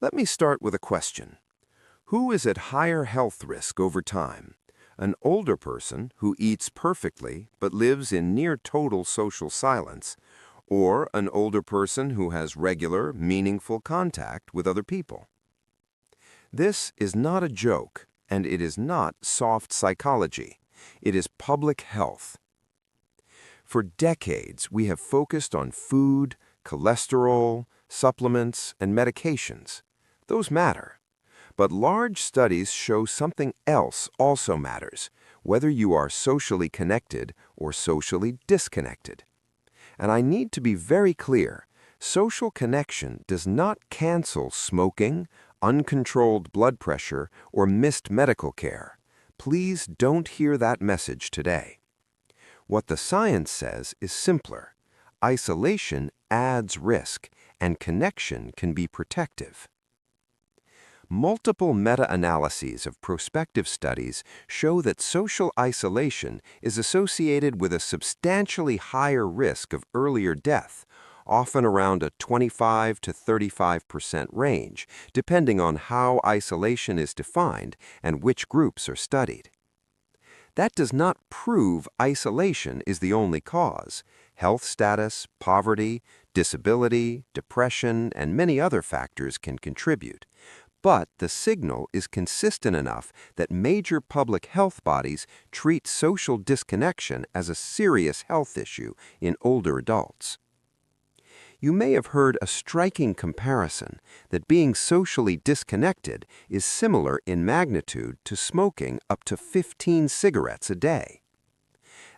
Let me start with a question. Who is at higher health risk over time? An older person who eats perfectly but lives in near total social silence, or an older person who has regular, meaningful contact with other people? This is not a joke, and it is not soft psychology. It is public health. For decades, we have focused on food, cholesterol, supplements, and medications. Those matter. But large studies show something else also matters, whether you are socially connected or socially disconnected. And I need to be very clear, social connection does not cancel smoking, uncontrolled blood pressure, or missed medical care. Please don't hear that message today. What the science says is simpler. Isolation adds risk, and connection can be protective. Multiple meta-analyses of prospective studies show that social isolation is associated with a substantially higher risk of earlier death, often around a 25 to 35% range, depending on how isolation is defined and which groups are studied. That does not prove isolation is the only cause. Health status, poverty, disability, depression, and many other factors can contribute. But the signal is consistent enough that major public health bodies treat social disconnection as a serious health issue in older adults. You may have heard a striking comparison that being socially disconnected is similar in magnitude to smoking up to 15 cigarettes a day.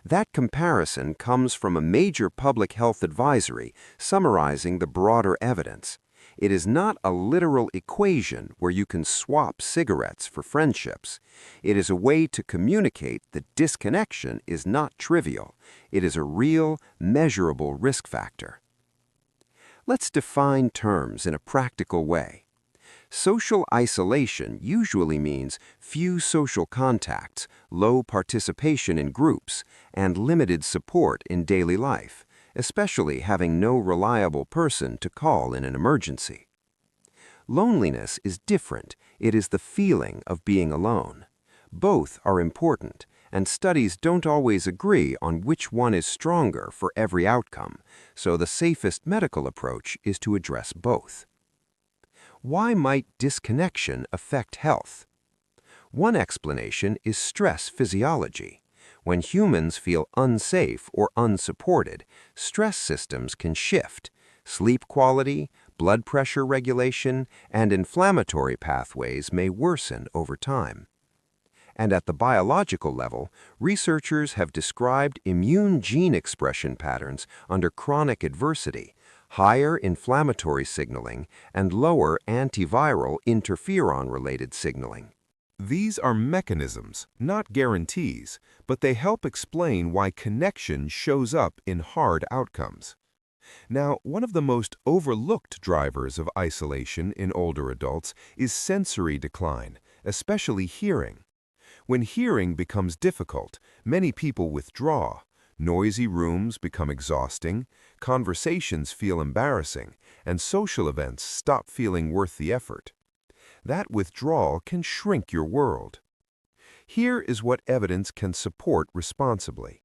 That comparison comes from a major public health advisory summarizing the broader evidence. It is not a literal equation where you can swap cigarettes for friendships. It is a way to communicate that disconnection is not trivial. It is a real, measurable risk factor. Let's define terms in a practical way. Social isolation usually means few social contacts, low participation in groups, and limited support in daily life, especially having no reliable person to call in an emergency. Loneliness is different. It is the feeling of being alone. Both are important, and studies don't always agree on which one is stronger for every outcome, so the safest medical approach is to address both. Why might disconnection affect health? One explanation is stress physiology. When humans feel unsafe or unsupported, stress systems can shift. Sleep quality, blood pressure regulation, and inflammatory pathways may worsen over time. And at the biological level, researchers have described immune gene expression patterns under chronic adversity, higher inflammatory signaling, and lower antiviral interferon-related signaling. These are mechanisms, not guarantees, but they help explain why connection shows up in hard outcomes. Now, one of the most overlooked drivers of isolation in older adults is sensory decline, especially hearing. When hearing becomes difficult, many people withdraw. Noisy rooms become exhausting, conversations feel embarrassing, and social events stop feeling worth the effort. That withdrawal can shrink your world. Here is what evidence can support responsibly.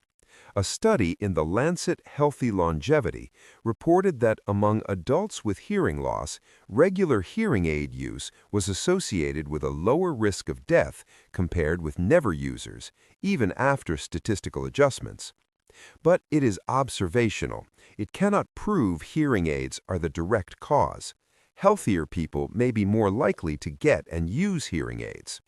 A study in the Lancet Healthy Longevity reported that among adults with hearing loss, regular hearing aid use was associated with a lower risk of death compared with never users, even after statistical adjustments. But it is observational. It cannot prove hearing aids are the direct cause. Healthier people may be more likely to get and use hearing aids.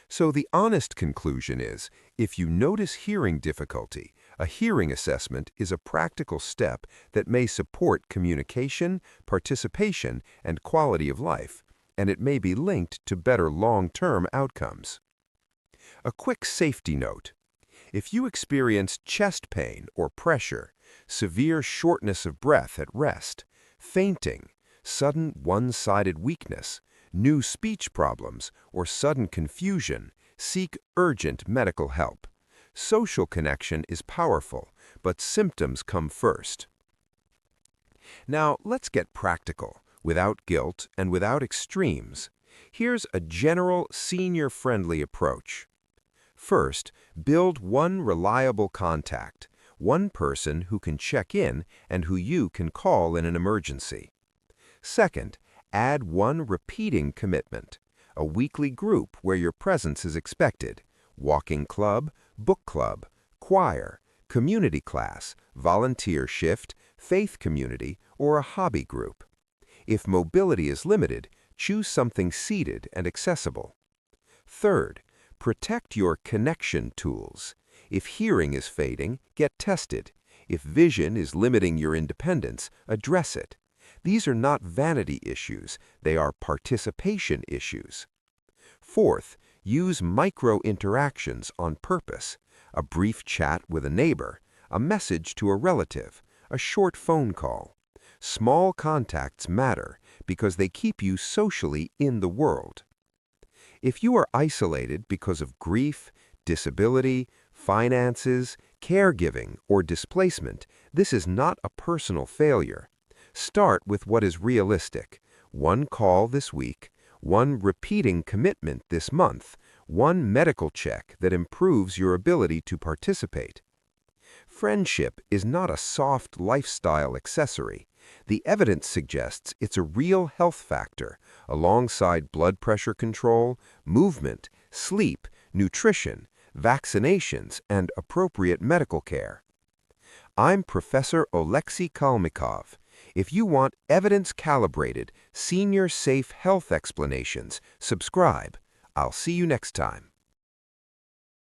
So the honest conclusion is, if you notice hearing difficulty, a hearing assessment is a practical step that may support communication, participation, and quality of life, and it may be linked to better long-term outcomes. A quick safety note. If you experience chest pain or pressure, severe shortness of breath at rest, fainting, sudden one-sided weakness, new speech problems, or sudden confusion, seek urgent medical help. Social connection is powerful, but symptoms come first. Now, let's get practical. without guilt and without extremes. Here's a general, senior-friendly approach. First, build one reliable contact, one person who can check in and who you can call in an emergency. Second, add one repeating commitment, a weekly group where your presence is expected: walking club, book club, choir, community class, volunteer shift, faith community, or a hobby group. If mobility is limited, choose something seated and accessible. Third, protect your connection tools. If hearing is fading, get tested. If vision is limiting your independence, address it. These are not vanity issues, they are participation issues. Fourth, use micro-interactions on purpose: a brief chat with a neighbor, a message to a relative, a short phone call. Small contacts matter because they keep you socially in the world. If you are isolated because of grief, disability, finances, caregiving, or displacement, this is not a personal failure. Start with what is realistic: one call this week, one repeating commitment this month, one medical check that improves your ability to participate. Friendship is not a soft lifestyle accessory. The evidence suggests it's a real health factor, alongside blood pressure control, movement, sleep, nutrition, vaccinations, and appropriate medical care. I'm Professor Oleksii Kalmykov. If you want evidence-calibrated, senior-safe health explanations, subscribe. I'll see you next time.